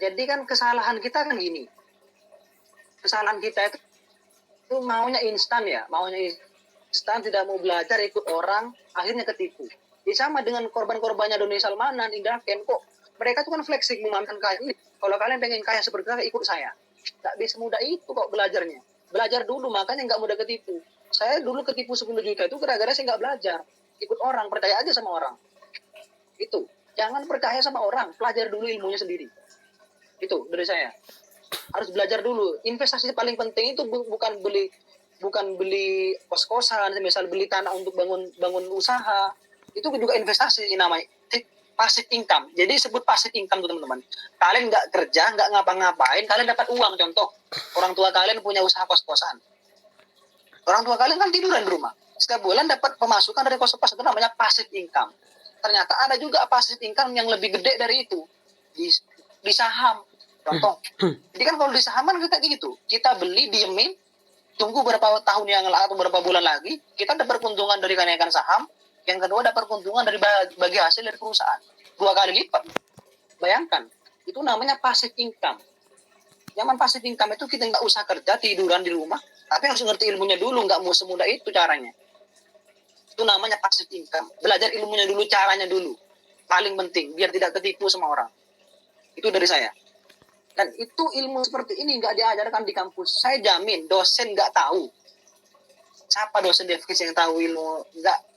Jadi kan kesalahan kita kan gini. Kesalahan kita itu maunya instan ya, maunya instan, tidak mau belajar, ikut orang, akhirnya ketipu. Jadi sama dengan korban-korbannya Doni Salmanan, Indra Ken, kok mereka tuh kan fleksibel mengamankan kaya ini. Kalau kalian pengen kaya seperti saya, ikut saya. Nggak bisa mudah itu kok belajarnya. Belajar dulu, makanya nggak mudah ketipu. Saya dulu ketipu 10 juta itu gara-gara saya nggak belajar. Ikut orang, percaya aja sama orang. Itu. Jangan percaya sama orang, pelajari dulu ilmunya sendiri. Itu dari saya. Harus belajar dulu. Investasi paling penting itu bukan beli kos-kosan, misal beli tanah untuk bangun usaha. Itu juga investasi namanya. Passive income. Jadi sebut passive income tuh teman-teman. Kalian nggak kerja, nggak ngapa-ngapain, kalian dapat uang. Contoh, orang tua kalian punya usaha kos-kosan. Orang tua kalian kan tiduran di rumah. Setiap bulan dapat pemasukan dari kos-kosan, itu namanya passive income. Ternyata ada juga passive income yang lebih gede dari itu. Di saham. Contoh. Jadi kan kalau di saham kan kita gitu. Kita beli, diemin, tunggu berapa tahun yang lalu atau berapa bulan lagi, kita dapat keuntungan dari kenaikan saham. Yang kedua dapat keuntungan dari bagi hasil dari perusahaan. 2 kali lipat. Bayangkan. Itu namanya passive income. Zaman passive income itu kita nggak usah kerja, tiduran di rumah. Tapi harus ngerti ilmunya dulu. Nggak mau semudah itu caranya. Itu namanya passive income. Belajar ilmunya dulu, caranya dulu. Paling penting, biar tidak ketipu sama orang. Itu dari saya. Dan itu ilmu seperti ini nggak diajarkan di kampus. Saya jamin dosen nggak tahu. Siapa dosen di FKIS yang tahu ilmu? Nggak.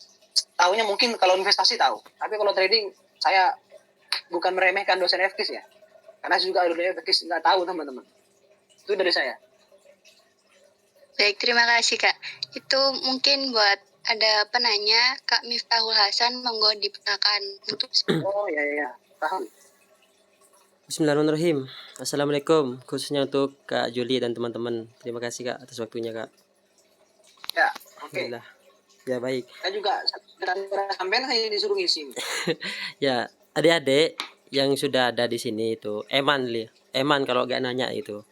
Tahunya mungkin kalau investasi tahu. Tapi kalau trading, saya bukan meremehkan dosen FKIS ya. Karena juga dosen FKIS nggak tahu teman-teman. Itu dari saya. Baik, terima kasih Kak. Itu mungkin buat ada penanya, Kak Miftahul Hasan, monggo dipersilakan untuk. Oh ya, paham. Bismillahirrahmanirrahim. Assalamualaikum, khususnya untuk Kak Juli dan teman-teman. Terima kasih Kak atas waktunya Kak. Ya, oke. Alhamdulillah. Ya baik. Saya juga sampean saya disuruh ngisi. Ya, adik-adik yang sudah ada di sini itu Eman kalau gak nanya itu.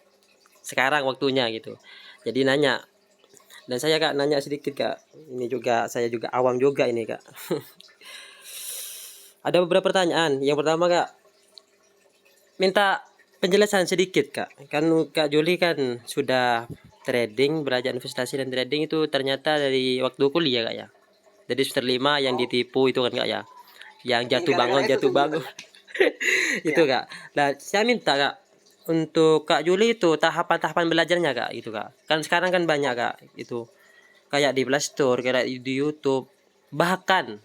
Sekarang waktunya gitu. Jadi nanya. Dan saya Kak nanya sedikit Kak. Ini juga saya juga awam juga ini Kak. Ada beberapa pertanyaan. Yang pertama Kak, minta penjelasan sedikit Kak. Kan Kak Juli kan sudah trading, belajar investasi dan trading itu ternyata dari waktu kuliah Kak ya. Jadi semester 5 yang ditipu itu kan Kak ya. Yang jatuh bangun. Itu Kak. Nah, saya minta Kak untuk Kak Juli itu tahapan-tahapan belajarnya Kak gitu Kak. Kan sekarang kan banyak Kak itu. Kayak di Play Store, kayak di YouTube. Bahkan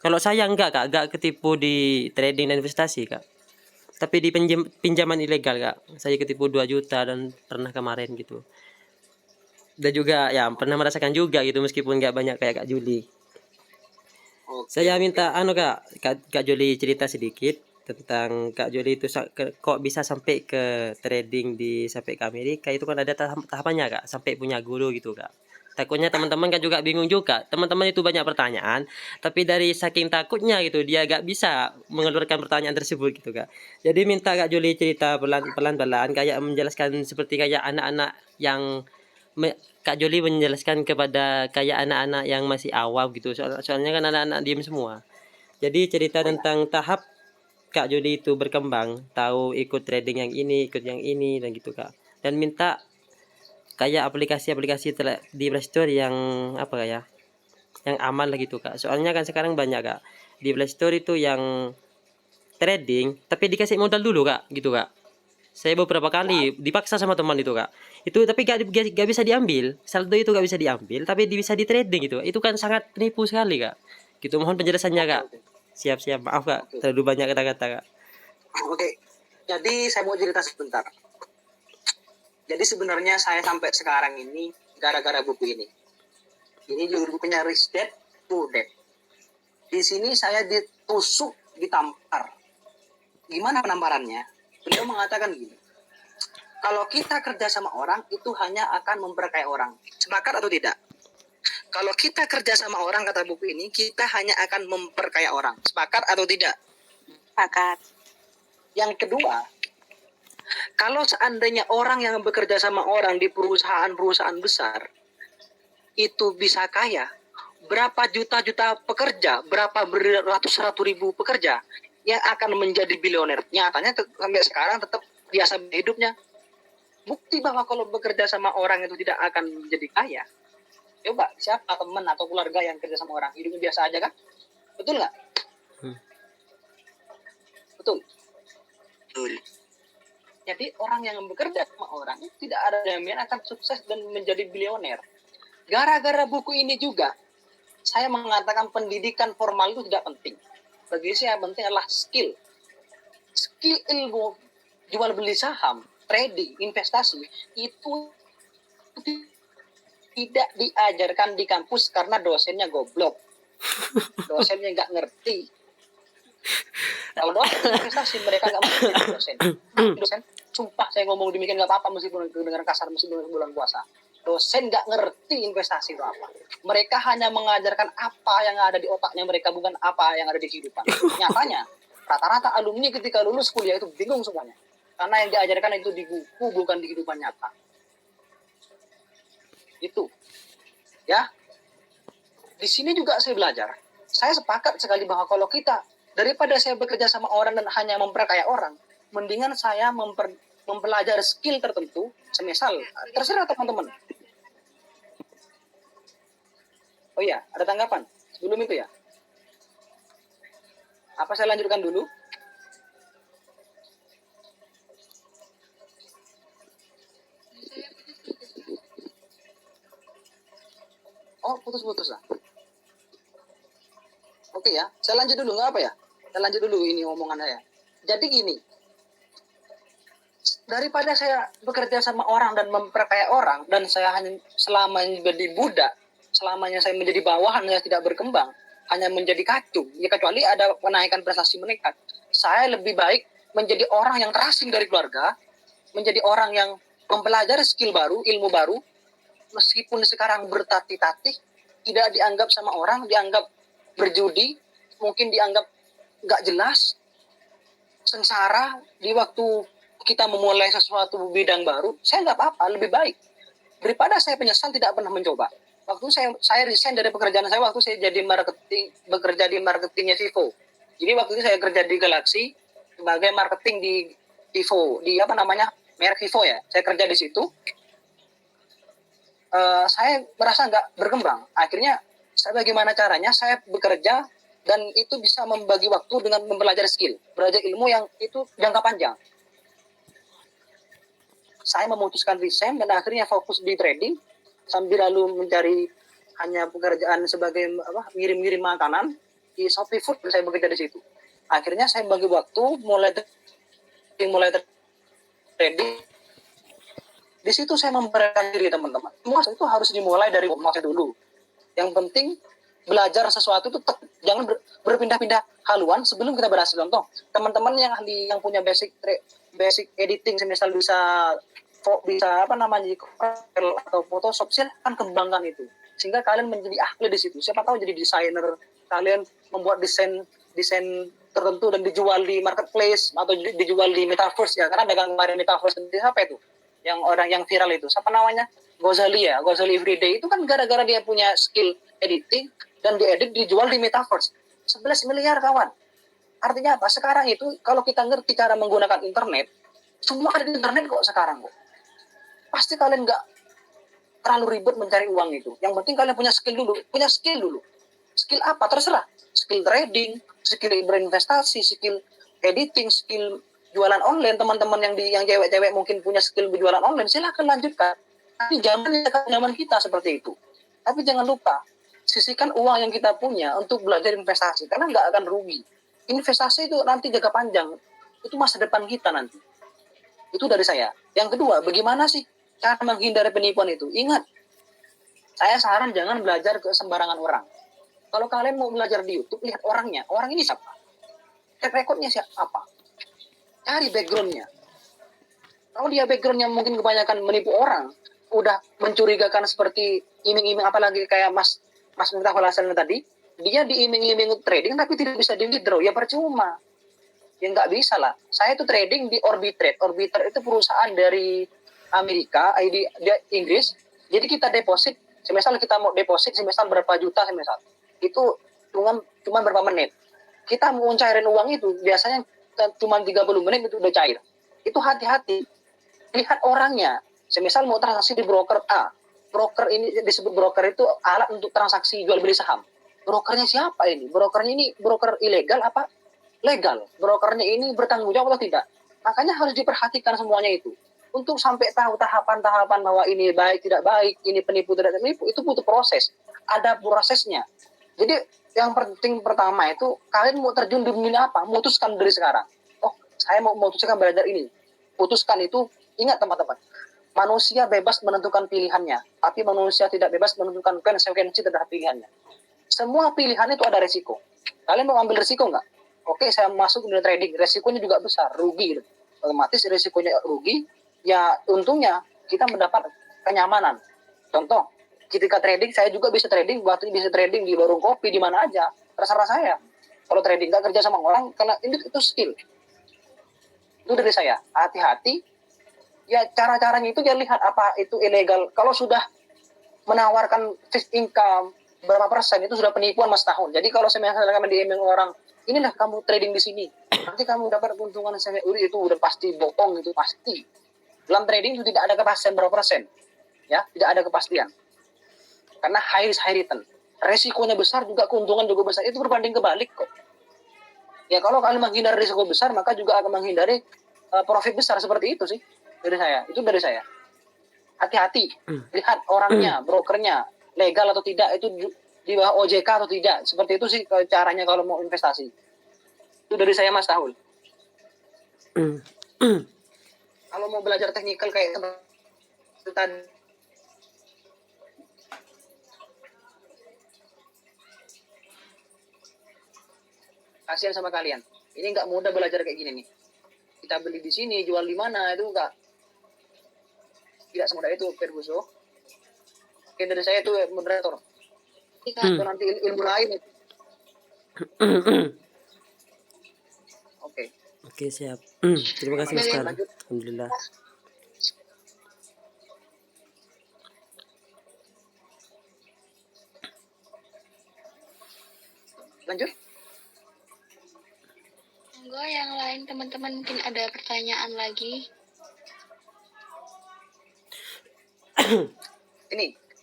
kalau saya enggak ketipu di trading dan investasi Kak. Tapi di pinjaman ilegal Kak. Saya ketipu 2 juta dan pernah kemarin gitu. Dan juga ya pernah merasakan juga gitu meskipun enggak banyak kayak Kak Juli. Saya minta Kak Juli cerita sedikit tentang Kak Juli itu kok bisa sampai ke trading sampai ke Amerika. Itu kan ada tahapannya Kak, sampai punya guru gitu Kak. Takutnya teman-teman kan juga bingung juga. Teman-teman itu banyak pertanyaan, tapi dari saking takutnya gitu dia gak bisa mengeluarkan pertanyaan tersebut gitu Kak. Jadi minta Kak Juli cerita pelan-pelan kayak menjelaskan seperti kayak anak-anak yang Kak Juli menjelaskan kepada kayak anak-anak yang masih awam gitu. Soalnya kan anak-anak diem semua. Jadi cerita tentang tahap Kak Juli itu berkembang, tahu ikut trading yang ini, ikut yang ini dan gitu Kak. Dan minta kayak aplikasi-aplikasi di Play Store yang apa ya? Yang aman lah gitu Kak. Soalnya kan sekarang banyak Kak. Di Play Store itu yang trading tapi dikasih modal dulu Kak, gitu Kak. Saya beberapa kali dipaksa sama teman itu Kak. Itu tapi gak bisa diambil. Saldo itu gak bisa diambil tapi bisa di trading gitu. Itu kan sangat penipu sekali Kak. Gitu mohon penjelasannya Kak. Siap-siap, maaf Kak. Terlalu banyak kata-kata Kak. Oke. Jadi saya mau cerita sebentar. Jadi sebenarnya saya sampai sekarang ini gara-gara buku ini. Ini judul bukunya Rich Dad Poor Dad. Di sini saya ditusuk, ditampar. Gimana penamparannya? Beliau mengatakan gini. Kalau kita kerja sama orang, itu hanya akan memperkaya orang. Sepakat atau tidak? Kalau kita kerja sama orang, kata buku ini, kita hanya akan memperkaya orang. Sepakat atau tidak? Sepakat. Yang kedua, kalau seandainya orang yang bekerja sama orang di perusahaan-perusahaan besar, itu bisa kaya, berapa juta-juta pekerja, berapa beratus-ratus ribu pekerja, yang akan menjadi bilioner. Nyatanya sampai sekarang tetap biasa hidupnya. Bukti bahwa kalau bekerja sama orang itu tidak akan menjadi kaya. Coba siapa teman atau keluarga yang kerja sama orang hidupnya biasa aja kan? Betul nggak? Hmm. Betul. Betul. Jadi orang yang bekerja sama orang tidak ada jaminan akan sukses dan menjadi bilioner. Gara-gara buku ini juga saya mengatakan pendidikan formal itu tidak penting. Bagi saya yang penting adalah skill. Skill ilmu jual beli saham, trading, investasi itu tidak diajarkan di kampus karena dosennya goblok. Dosennya nggak ngerti. Kalau dosen investasi mereka nggak mengerti dosen. Dosen, sumpah saya ngomong demikian nggak apa-apa meskipun dengan kasar meskipun bulan puasa. Dosen nggak ngerti investasi itu apa. Mereka hanya mengajarkan apa yang ada di otaknya mereka, bukan apa yang ada di kehidupan. Nyatanya, rata-rata alumni ketika lulus kuliah itu bingung semuanya. Karena yang diajarkan itu di buku, bukan di kehidupan nyata. Itu. Ya. Di sini juga saya belajar. Saya sepakat sekali bahwa kalau kita, daripada saya bekerja sama orang dan hanya memperkaya orang, mendingan saya mempelajari skill tertentu, semisal, terserah teman-teman. Oh iya, ada tanggapan sebelum itu ya? Apa saya lanjutkan dulu? Oh, putus-putus lah. Oke ya, saya lanjut dulu, nggak apa ya? Saya lanjut dulu ini omongan saya. Jadi gini, daripada saya bekerja sama orang dan memperkaya orang, dan saya hanya selamanya menjadi budak, selamanya saya menjadi bawahan, saya tidak berkembang, hanya menjadi kacung, ya kecuali ada kenaikan prestasi meningkat. Saya lebih baik menjadi orang yang terasing dari keluarga, menjadi orang yang mempelajari skill baru, ilmu baru, meskipun sekarang bertatih-tatih, tidak dianggap sama orang, dianggap berjudi, mungkin dianggap nggak jelas, sengsara di waktu kita memulai sesuatu bidang baru, saya nggak apa-apa, lebih baik. Daripada saya penyesal tidak pernah mencoba. Waktu saya resign dari pekerjaan saya, waktu saya jadi bekerja di marketingnya Vivo. Jadi waktu itu saya kerja di Galaxy sebagai marketing di Vivo, di apa namanya, merek Vivo ya. Saya kerja di situ. Saya merasa nggak berkembang. Akhirnya saya bagaimana caranya saya bekerja dan itu bisa membagi waktu dengan mempelajari skill, belajar ilmu yang itu jangka panjang. Saya memutuskan resign dan akhirnya fokus di trading sambil lalu mencari hanya pekerjaan sebagai ngirim-ngirim makanan di Shopee Food. Saya bekerja di situ. Akhirnya saya bagi waktu mulai trading. Di situ saya memperkenalkan diri teman-teman. Semua itu harus dimulai dari masa dulu. Yang penting belajar sesuatu itu jangan berpindah-pindah haluan sebelum kita berhasil. Contoh, teman-teman yang punya basic editing, misal bisa apa namanya atau Photoshop, silahkan kembangkan itu sehingga kalian menjadi ahli di situ. Siapa tahu jadi desainer, kalian membuat desain tertentu dan dijual di marketplace atau dijual di metaverse ya. Karena dagang kemarin metaverse itu apa itu? Yang orang yang viral itu, siapa namanya? Ghazali Everyday itu kan gara-gara dia punya skill editing dan diedit dijual di metaverse 11 miliar kawan. Artinya apa? Sekarang itu kalau kita ngerti cara menggunakan internet, semua ada di internet kok sekarang kok. Pasti kalian nggak terlalu ribet mencari uang itu. Yang penting kalian punya skill dulu. Skill apa? Terserah. Skill trading, skill berinvestasi, skill editing, skill jualan online. Teman-teman yang cewek-cewek mungkin punya skill berjualan online, silahkan lanjutkan. Tapi zaman kita seperti itu. Tapi jangan lupa, sisihkan uang yang kita punya untuk belajar investasi. Karena nggak akan rugi. Investasi itu nanti jangka panjang. Itu masa depan kita nanti. Itu dari saya. Yang kedua, bagaimana sih cara menghindari penipuan itu? Ingat, saya saran jangan belajar ke sembarangan orang. Kalau kalian mau belajar di YouTube, lihat orangnya. Orang ini siapa? Track recordnya siapa? Cari backgroundnya. Kalau dia backgroundnya mungkin kebanyakan menipu orang, udah mencurigakan seperti iming-iming, apalagi kayak Mas Miftahul Hasan tadi, dia diiming-iming trading tapi tidak bisa di withdraw, ya percuma. Ya nggak bisa lah. Saya itu trading di Orbitrade. Orbitrade itu perusahaan dari Amerika, di Inggris. Jadi kita deposit, semisal kita mau deposit semisal berapa juta semisal. Itu cuma berapa menit. kita mau cairin uang itu biasanya cuma 30 menit itu udah cair. Itu hati-hati. Lihat orangnya. Semisal mau transaksi di broker A. Broker ini disebut broker itu alat untuk transaksi jual beli saham. Brokernya siapa ini? Brokernya ini broker ilegal apa legal? Brokernya ini bertanggung jawab atau tidak? Makanya harus diperhatikan semuanya itu. Untuk sampai tahu tahapan-tahapan bahwa ini baik tidak baik, ini penipu tidak penipu, itu butuh proses. Ada prosesnya. Jadi yang penting pertama itu kalian mau terjun di dunia apa? Memutuskan dari sekarang. Oh, saya mau memutuskan belajar ini. Putuskan itu, ingat teman-teman. Manusia bebas menentukan pilihannya, tapi manusia tidak bebas menentukan konsekuensi terhadap pilihannya. Semua pilihan itu ada resiko. Kalian mau ambil resiko nggak? Oke, saya masuk dunia trading, resikonya juga besar, rugi. Otomatis resikonya rugi, ya untungnya kita mendapat kenyamanan. Contoh, ketika trading, saya juga bisa trading, waktu bisa trading di warung kopi, di mana aja, terserah saya. Kalau trading nggak kerja sama orang, karena itu skill. Itu dari saya, hati-hati. Ya cara-caranya itu ya lihat apa itu ilegal. Kalau sudah menawarkan fixed income berapa persen itu sudah penipuan mas tahun. Jadi kalau saya misalkan di email orang, inilah kamu trading di sini, nanti kamu dapat keuntungan sampai itu udah pasti bohong, itu pasti. Dalam trading itu tidak ada kepastian berapa persen, ya tidak ada kepastian. Karena high risk high return, resikonya besar juga keuntungan juga besar. Itu berbanding kebalik kok. Ya kalau kalian menghindari risiko besar maka juga akan menghindari profit besar seperti itu sih. Dari saya, itu dari saya. Hati-hati, lihat orangnya, brokernya, legal atau tidak, itu di bawah OJK atau tidak. Seperti itu sih caranya kalau mau investasi. Itu dari saya Mas Tahul. Kalau mau belajar teknikal kayak itu tadi, kasihan sama kalian. Ini nggak mudah belajar kayak gini nih. Kita beli di sini, jual di mana, itu nggak. Tidak semudah itu, Ferguson. Oke, dari saya itu moderator. Itu nanti ilmu lain itu. Oke. Oke, siap. Terima kasih Mas Khan. Lanjut. Alhamdulillah. Lanjut. Monggo yang lain teman-teman mungkin ada pertanyaan lagi.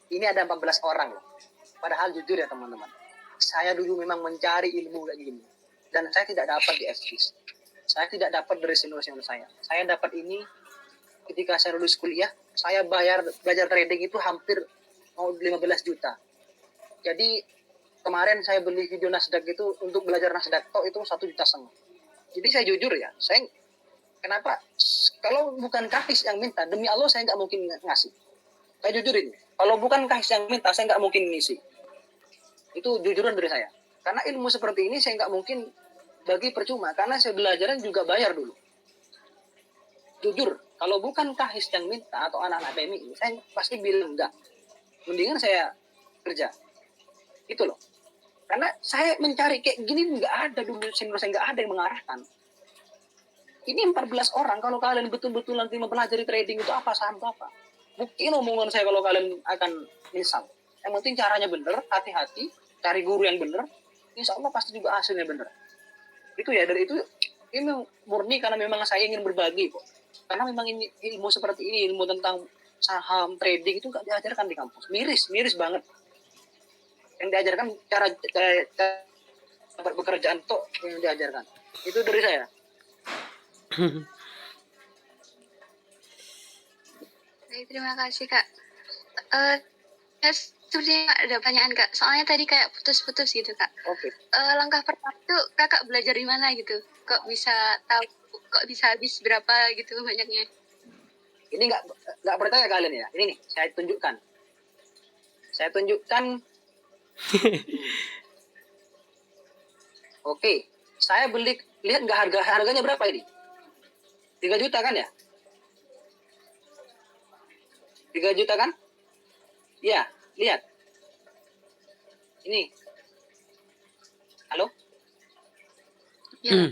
Ini ada 14 orang loh. Padahal jujur ya teman-teman, saya dulu memang mencari ilmu kayak gini dan saya tidak dapat di FGIS. Saya tidak dapat dari senior-senior saya. Saya dapat ini ketika saya lulus kuliah. Saya bayar belajar trading itu hampir mau 15 juta. Jadi kemarin saya beli video Nasdaq itu untuk belajar Nasdaq itu 1,5 juta. Jadi saya jujur ya, saya kenapa kalau bukan Kahis yang minta, demi Allah saya nggak mungkin ngasih. Saya jujur ini, kalau bukan Kahis yang minta, saya nggak mungkin ngisi. Itu jujuran dari saya. Karena ilmu seperti ini saya nggak mungkin bagi percuma, karena saya belajarnya juga bayar dulu. Jujur, kalau bukan Kahis yang minta atau anak-anak PMI, saya pasti bilang enggak. Mendingan saya kerja. Itu loh. Karena saya mencari kayak gini nggak ada dulu, senior saya nggak ada yang mengarahkan. Ini 14 orang, kalau kalian betul-betul nanti mempelajari trading itu apa, saham itu apa. Buktiin omongan saya kalau kalian akan nyesal. Yang penting caranya bener, hati-hati, cari guru yang bener, insya Allah pasti juga hasilnya bener. Itu ya, dari itu ini murni karena memang saya ingin berbagi kok. Karena memang ini ilmu seperti ini, ilmu tentang saham, trading itu nggak diajarkan di kampus. Miris banget. Yang diajarkan cara pekerjaan tuh yang diajarkan. Itu dari saya. Baik, terima kasih Kak. Sebenarnya ada pertanyaan Kak. Soalnya tadi kayak putus-putus gitu Kak. Oke. Langkah pertama tuh Kakak belajar di mana gitu? Kok bisa tahu? Kok bisa habis berapa gitu banyaknya? Ini nggak percaya kalian ya. Ini nih saya tunjukkan. Oke, saya beli, lihat nggak harganya berapa ini? 3 juta kan ya? 3 juta kan? Iya, lihat. Ini. Halo? Ya.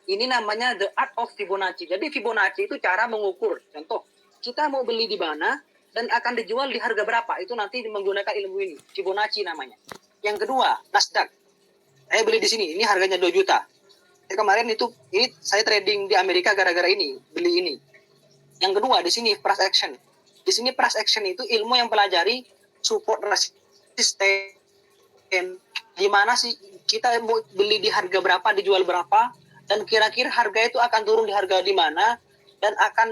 Ini namanya the art of Fibonacci. Jadi Fibonacci itu cara mengukur. Contoh, kita mau beli di mana dan akan dijual di harga berapa. Itu nanti menggunakan ilmu ini. Fibonacci namanya. Yang kedua, Nasdaq. Saya beli di sini, ini harganya 2 juta. Kemarin ini saya trading di Amerika gara-gara ini, beli ini. Yang kedua di sini price action. Di sini price action itu ilmu yang pelajari support resisten. Di mana sih kita mau beli di harga berapa, dijual berapa, dan kira-kira harga itu akan turun di harga di mana dan akan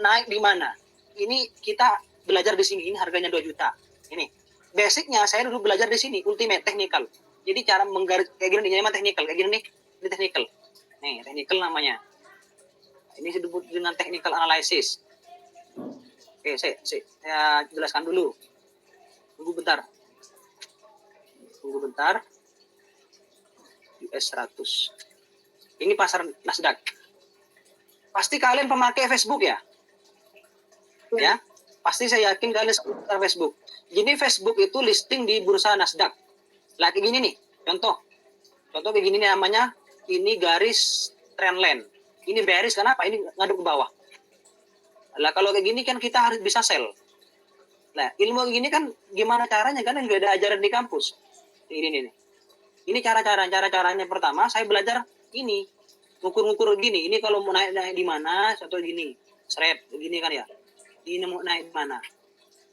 naik di mana. Ini kita belajar di sini, ini harganya 2 juta. Ini basicnya saya dulu belajar di sini, ultimate technical. Jadi cara menggaris kayak gini namanya technical, kayak gini nih, ini technical. Nih, technical namanya. Ini disebut dengan technical analysis. Oke, saya jelaskan dulu. Tunggu bentar. US 100. Ini pasar Nasdaq. Pasti kalian pemakai Facebook ya? Ya, pasti saya yakin kalian seputar Facebook. Jadi Facebook itu listing di bursa Nasdaq. Lah kayak gini nih, contoh kayak gini nih namanya, ini garis trendline. Ini bearish, kenapa? Ini ngaduk ke bawah. Lah kalau kayak gini kan kita harus bisa sell. Nah, ilmu kayak gini kan gimana caranya kan yang nggak ada ajaran di kampus. Ini nih. Ini cara-caranya pertama saya belajar ini. Ngukur-ngukur gini. Ini kalau mau naik di mana, contoh gini. Seret, gini kan ya. Ini mau naik di mana.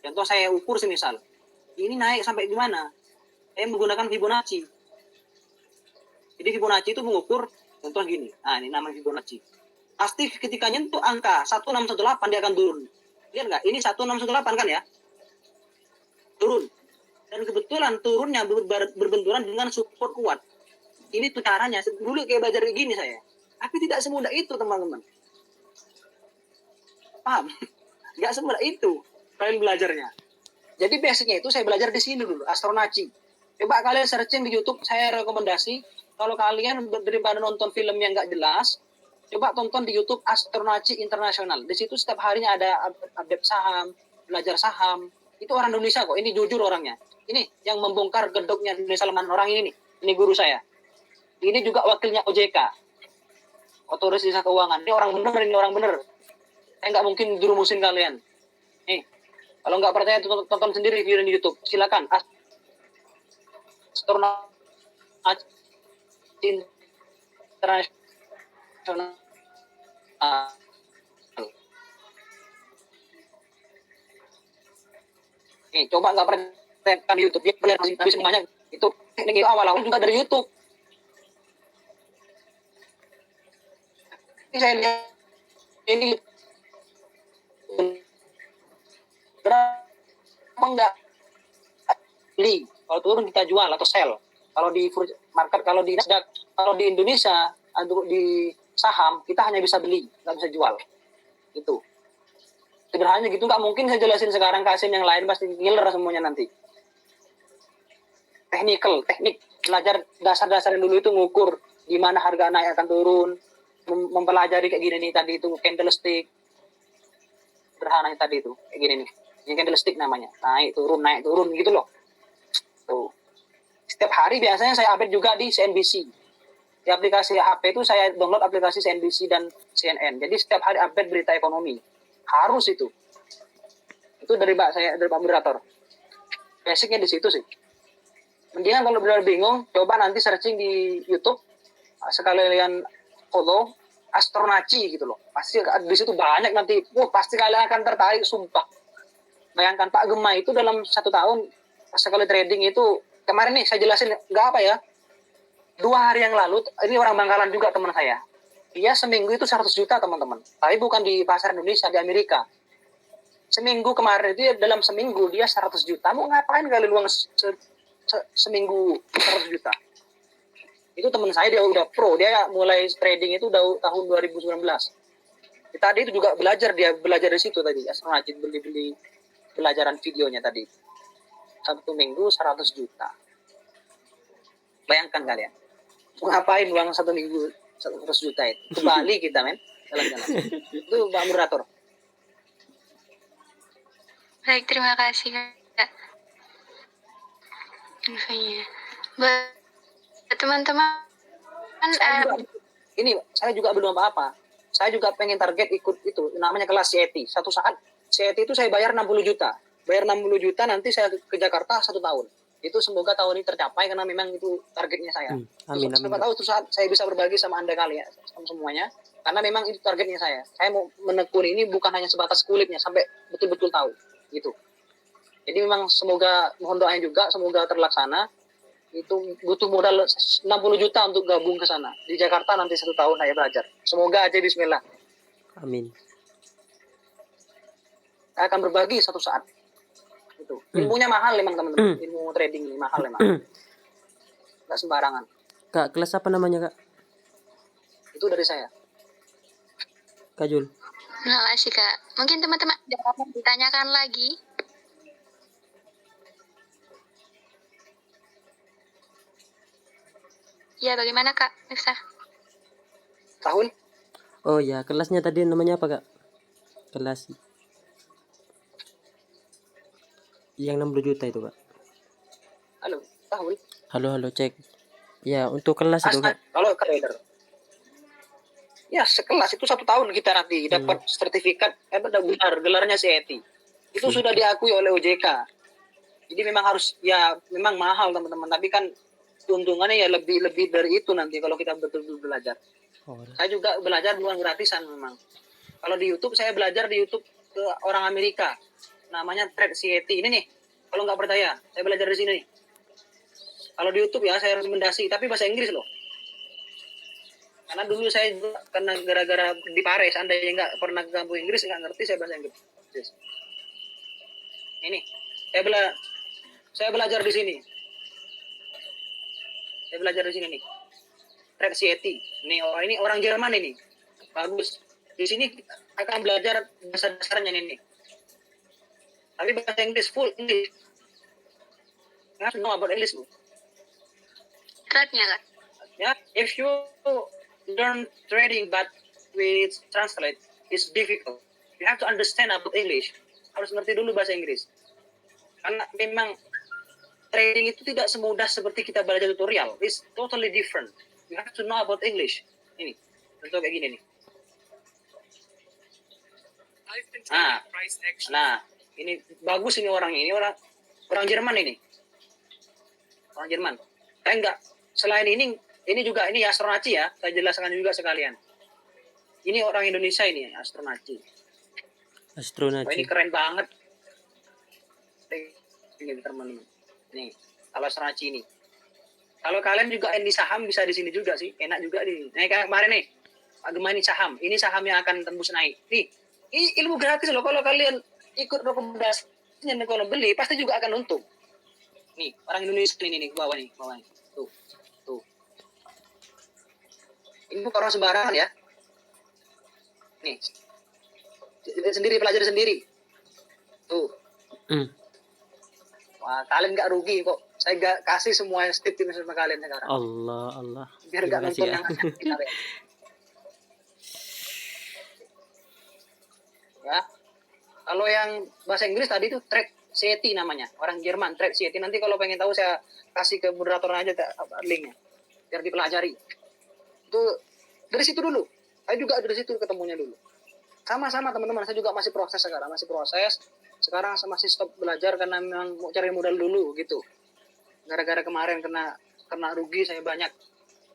Contoh saya ukur semisal. Ini naik sampai di mana? Saya menggunakan Fibonacci. Jadi Fibonacci itu mengukur contoh gini. Nah, ini namanya Fibonacci. Pasti ketika nyentuh angka 1618 dia akan turun. Lihat nggak? Ini 1618 kan ya? Turun. Dan kebetulan turunnya berbenturan dengan support kuat. Ini tuh caranya. Dulu kayak belajar kayak gini saya. Tapi tidak semudah itu teman-teman. Paham? Nggak semudah itu kalian belajarnya. Jadi basicnya itu saya belajar di sini dulu, Astronacci. Coba kalian searching di YouTube, saya rekomendasi kalau kalian daripada nonton film yang nggak jelas, coba tonton di YouTube Astronacci Internasional. Di situ setiap harinya ada update saham, belajar saham. Itu orang Indonesia kok, ini jujur orangnya. Ini yang membongkar gedoknya Indonesia Salman, orang ini nih. Ini guru saya. Ini juga wakilnya OJK. Otoritas Jasa Keuangan. Ini orang bener. Saya nggak mungkin jerumusin kalian. Nih, kalau nggak percaya tonton sendiri video di YouTube. Silakan. Astronacci Internasional. Nih, coba nggak percaya di YouTube. Dia belajar semuanya. Itu teknik awal-awal juga dari YouTube. Ini saya lihat ini berapa enggak beli, kalau turun kita jual atau sell. Kalau di market, kalau di Nasdaq, kalau di Indonesia untuk di saham kita hanya bisa beli, nggak bisa jual. Itu sederhananya gitu, nggak mungkin saya jelasin sekarang, kasih yang lain pasti ngiler semuanya nanti. Teknik belajar dasar-dasar dulu itu, ngukur di mana harga naik akan turun, mempelajari kayak gini nih tadi itu candlestick. Sederhananya tadi itu kayak gini nih. Ini candlestick namanya. Naik turun gitu loh. Tuh. Setiap hari biasanya saya update juga di CNBC. Di aplikasi HP itu saya download aplikasi CNBC dan CNN. Jadi setiap hari update berita ekonomi. Harus itu. Itu dari Pak moderator. Basicnya di situ sih. Mendingan kalau benar bingung, coba nanti searching di YouTube. Sekalian follow Astronacci gitu loh. Pasti di situ banyak nanti. Pasti kalian akan tertarik, sumpah. Bayangkan Pak Gema itu dalam 1 tahun sekali trading itu, kemarin nih saya jelasin nggak apa ya. 2 hari yang lalu, ini orang Bangkalan juga teman saya. Dia seminggu itu 100 juta teman-teman. Tapi bukan di pasar Indonesia, di Amerika. Seminggu kemarin itu dalam seminggu dia 100 juta. Mau ngapain kalian uang seminggu 100 juta? Itu teman saya, dia udah pro, dia mulai trading itu udah tahun 2019. Tadi itu juga belajar di situ tadi, Astronacci beli belajaran videonya tadi. 1 minggu 100 juta. Bayangkan kalian. Ngapain uang 1 minggu 100 juta itu? Ke Bali kita men, jalan-jalan. Itu Pak moderator. Baik, terima kasih Kak infonya. Buat teman-teman saya juga belum apa-apa. Saya juga pengen target ikut itu, namanya kelas CET. Satu saat CET itu saya bayar 60 juta. Bayar 60 juta nanti saya ke Jakarta 1 tahun. Itu semoga tahun ini tercapai karena memang itu targetnya saya. Amin, amin, Siapa Kak. tahu suatu saat saya bisa berbagi sama Anda kali ya, sama semuanya. Karena memang itu targetnya saya. Saya mau menekuni ini bukan hanya sebatas kulitnya, sampai betul-betul tahu gitu. Jadi memang semoga, mohon doanya juga, semoga terlaksana. Itu butuh modal 60 juta untuk gabung ke sana. Di Jakarta nanti 1 tahun saya belajar. Semoga aja, bismillah. Amin. Saya akan berbagi satu saat. Itu. Ilmunya mahal memang teman-teman. Ilmu trading ini mahal memang. Nggak sembarangan. Kak, kelas apa namanya, Kak? Itu dari saya. Kak Jul. Terima kasih Kak. Mungkin teman-teman ada yang ditanyakan lagi. Ya, bagaimana Kak Miftah? Tahun? Oh ya, kelasnya tadi namanya apa, Kak? Kelas yang 60 juta itu, Kak. Halo, tahun? Halo, cek. Ya, untuk kelas itu, Kak. Kalau trader. Ya, sekelas itu 1 tahun kita nanti dapat sertifikat, ada gelarnya CET. Itu sudah diakui oleh OJK. Jadi memang harus, ya memang mahal teman-teman, tapi kan keuntungannya ya lebih dari itu nanti kalau kita betul-betul belajar. Oh, Saya juga belajar bukan gratisan memang. Kalau di YouTube, saya belajar di YouTube ke orang Amerika. Namanya Trade CET. Ini nih, kalau nggak percaya, saya belajar di sini nih. Kalau di YouTube ya, saya rekomendasi, tapi bahasa Inggris loh. Karena dulu saya juga, karena gara-gara di Paris, Anda yang nggak pernah ke kampung Inggris, nggak ngerti saya bahasa Inggris. Ini, saya belajar di sini. Saya belajar di sini nih. Trade CET. Ini orang Jerman ini. Bagus. Di sini akan belajar bahasa dasarnya ini. Tapi bahasa Inggris full English. You have to know about English. Trade-nya Kak. Yeah, if you learn trading but with translate, it's difficult. You have to understand about English. Harus ngerti dulu bahasa Inggris. Karena memang trading itu tidak semudah seperti kita belajar tutorial. It's totally different. You have to know about English. Ini, contoh kayak gini nih. Nah, ini bagus ini orang Jerman ini. Orang Jerman. Saya enggak, selain ini juga ini Astronaci ya, saya jelaskan juga sekalian. Ini orang Indonesia ini, Astronaci. Oh, ini keren banget. Ini teman-teman. Nih, kalau Astronaci ini. Kalau kalian juga di saham bisa di sini juga sih, enak juga di. Nah, kayak kemarin nih, Pak Gema ini saham yang akan tembus naik. Nih, ini ilmu gratis loh. Kalau kalian ikut rekomendasinya, kalau beli pasti juga akan untung. Nih, orang Indonesia ini bawah nih. Tuh. Ini bukan orang sembarangan ya. Nih, pelajari sendiri. Tuh. Wah, kalian nggak rugi kok. Saya nggak kasih semua tip-tip sama kalian sekarang. Allah. Biar nggak nonton yang kalian. Ya. Kalau yang bahasa Inggris tadi itu Trade CET namanya. Orang Jerman, Trade CET. Nanti kalau pengen tahu saya kasih ke moderator aja linknya. Biar dipelajari. Itu dari situ dulu. Saya juga dari situ ketemunya dulu. Sama-sama teman-teman, saya juga masih proses sekarang. Sekarang saya masih stop belajar karena memang mau cari modal dulu gitu. Gara-gara kemarin kena rugi saya banyak.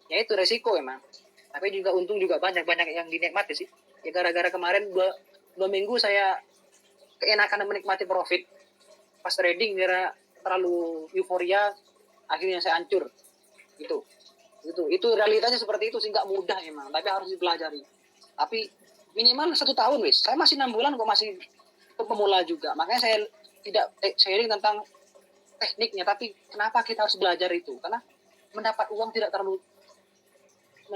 Ya itu resiko emang. Tapi juga untung juga banyak yang dinikmati sih. Ya gara-gara kemarin 2 minggu saya keenakan menikmati profit. Pas trading gara terlalu euforia, akhirnya saya hancur. Itu realitanya seperti itu sih, nggak mudah emang, tapi harus dipelajari. Tapi minimal 1 tahun wis. Saya masih 6 bulan kok, masih pemula juga. Makanya saya tidak sharing tentang tekniknya, tapi kenapa kita harus belajar itu? Karena mendapat uang tidak terlalu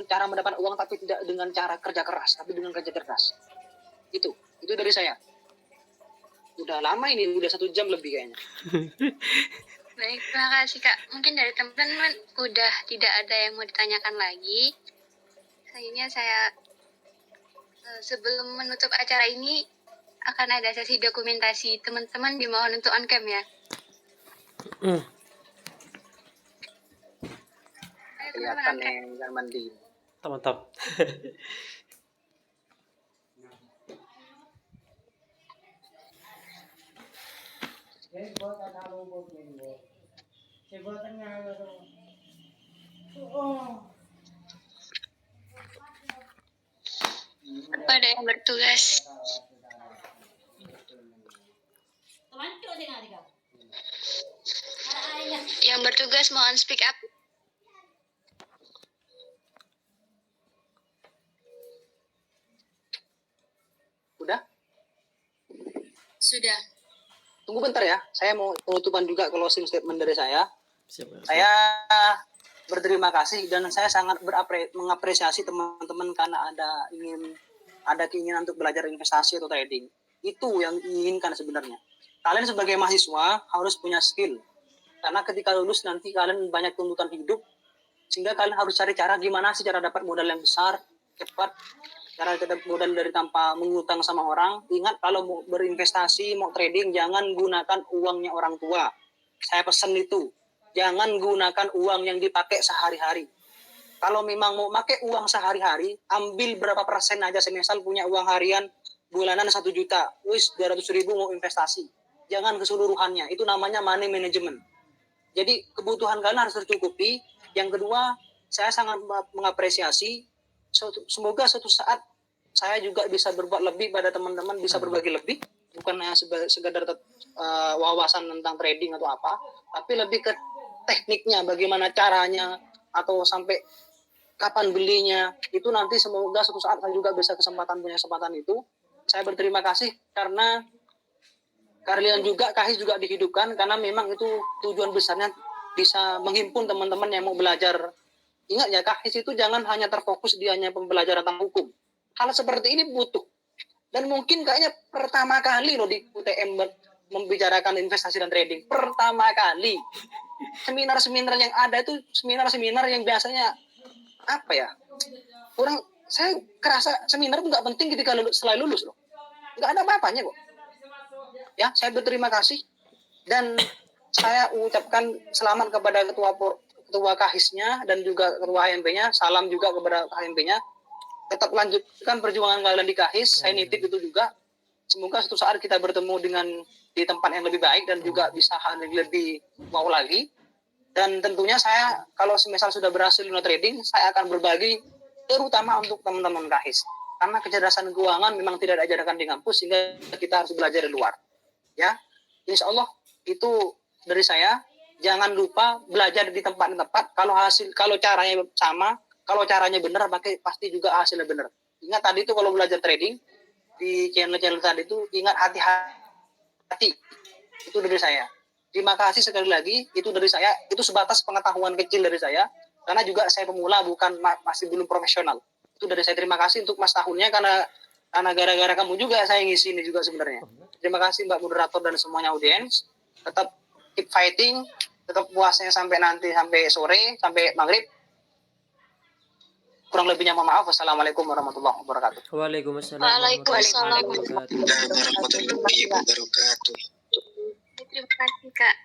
cara mendapat uang, tapi tidak dengan cara kerja keras, tapi dengan kerja cerdas. Itu dari saya. Udah lama ini, udah 1 jam lebih kayaknya. Baik, terima kasih Kak. Mungkin dari teman-teman udah tidak ada yang mau ditanyakan lagi. Selanjutnya saya sebelum menutup acara ini akan ada sesi dokumentasi. Teman-teman dimohon untuk on cam ya. Ayo teman-teman on cam. Yang mandi. Mantap. Kepada yang bertugas. Yang bertugas mohon speak up. Udah? Sudah. Tunggu bentar ya. Saya mau penutupan juga closing statement dari saya. Siap. Saya berterima kasih dan saya sangat mengapresiasi teman-teman karena ada keinginan untuk belajar investasi atau trading. Itu yang diinginkan sebenarnya. Kalian sebagai mahasiswa harus punya skill. Karena ketika lulus nanti kalian banyak tuntutan hidup, sehingga kalian harus cari cara gimana sih cara dapat modal yang besar, cepat, cara dapat modal dari tanpa mengutang sama orang. Ingat kalau mau berinvestasi, mau trading, jangan gunakan uangnya orang tua. Saya pesan itu. Jangan gunakan uang yang dipakai sehari-hari. Kalau memang mau pakai uang sehari-hari, ambil berapa persen aja. Semisal punya uang harian bulanan 1 juta, 200.000 mau investasi. Jangan keseluruhannya. Itu namanya money management. Jadi kebutuhan kalian harus tercukupi. Yang kedua, saya sangat mengapresiasi. Semoga suatu saat saya juga bisa berbuat lebih pada teman-teman, bisa berbagi lebih. Bukan hanya sekedar wawasan tentang trading atau apa, tapi lebih ke tekniknya, bagaimana caranya, atau sampai kapan belinya. Itu nanti semoga suatu saat saya juga bisa punya kesempatan itu. Saya berterima kasih karena kalian juga, KAHIS juga dihidupkan karena memang itu tujuan besarnya bisa menghimpun teman-teman yang mau belajar. Ingat ya, KAHIS itu jangan hanya terfokus di hanya pembelajaran tentang hukum. Hal seperti ini butuh. Dan mungkin kayaknya pertama kali loh di UTM membicarakan investasi dan trading. Pertama kali. Seminar-seminar yang ada itu seminar-seminar yang biasanya apa ya? Saya kerasa seminar itu nggak penting ketika setelah lulus loh. Nggak ada apa-apanya kok. Ya, saya berterima kasih dan saya ucapkan selamat kepada ketua KAHIS-nya dan juga ketua HMP-nya. Salam juga kepada HMP-nya. Tetap lanjutkan perjuangan kalian di KAHIS. Saya nitip itu juga. Semoga suatu saat kita bertemu di tempat yang lebih baik dan juga bisa lebih wow lagi. Dan tentunya saya kalau misal sudah berhasil di trading, saya akan berbagi terutama untuk teman-teman KAHIS. Karena kecerdasan keuangan memang tidak diajarkan di kampus, sehingga kita harus belajar di luar. Ya, insya Allah itu dari saya. Jangan lupa belajar di tempat-tempat. Kalau caranya sama, kalau caranya benar, pasti juga hasilnya benar. Ingat tadi itu kalau belajar trading di channel-channel tadi itu, ingat hati-hati. Itu dari saya. Terima kasih sekali lagi. Itu dari saya. Itu sebatas pengetahuan kecil dari saya. Karena juga saya pemula, masih belum profesional. Itu dari saya. Terima kasih untuk Mas Tahunnya karena gara-gara kamu juga saya ngisi ini juga sebenarnya. Terima kasih Mbak Moderator dan semuanya audiens. Tetap keep fighting, tetap puasnya sampai sore, sampai maghrib. Kurang lebihnya mohon maaf. Wassalamualaikum warahmatullahi wabarakatuh. Waalaikumsalam Waalaikumsalam warahmatullahi wabarakatuh. Terima kasih Kak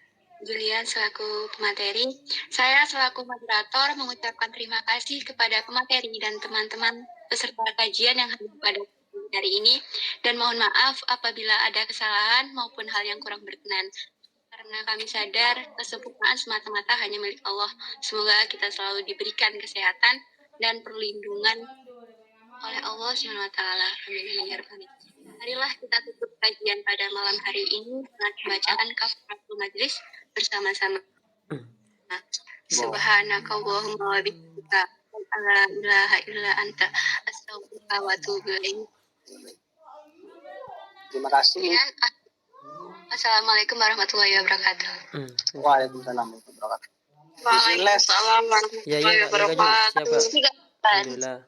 Julian selaku pemateri. Saya selaku moderator mengucapkan terima kasih kepada pemateri dan teman-teman peserta kajian yang hadir pada hari ini, dan mohon maaf apabila ada kesalahan maupun hal yang kurang berkenan. Karena kami sadar kesempurnaan semata-mata hanya milik Allah. Semoga kita selalu diberikan kesehatan dan perlindungan oleh Allah SWT. Amin. Marilah kita tutup kajian pada malam hari ini dengan bacaan kafaratul majlis bersama-sama. Subhanakallahumma wa bihamdika la ilaha illa anta astaghfiruka wa atubu ilaik. Terima kasih. Assalamualaikum warahmatullahi wabarakatuh. Waalaikumsalam warahmatullahi wabarakatuh. Waalaikumsalam warahmatullahi wabarakatuh. Siap, Kak. Alhamdulillah.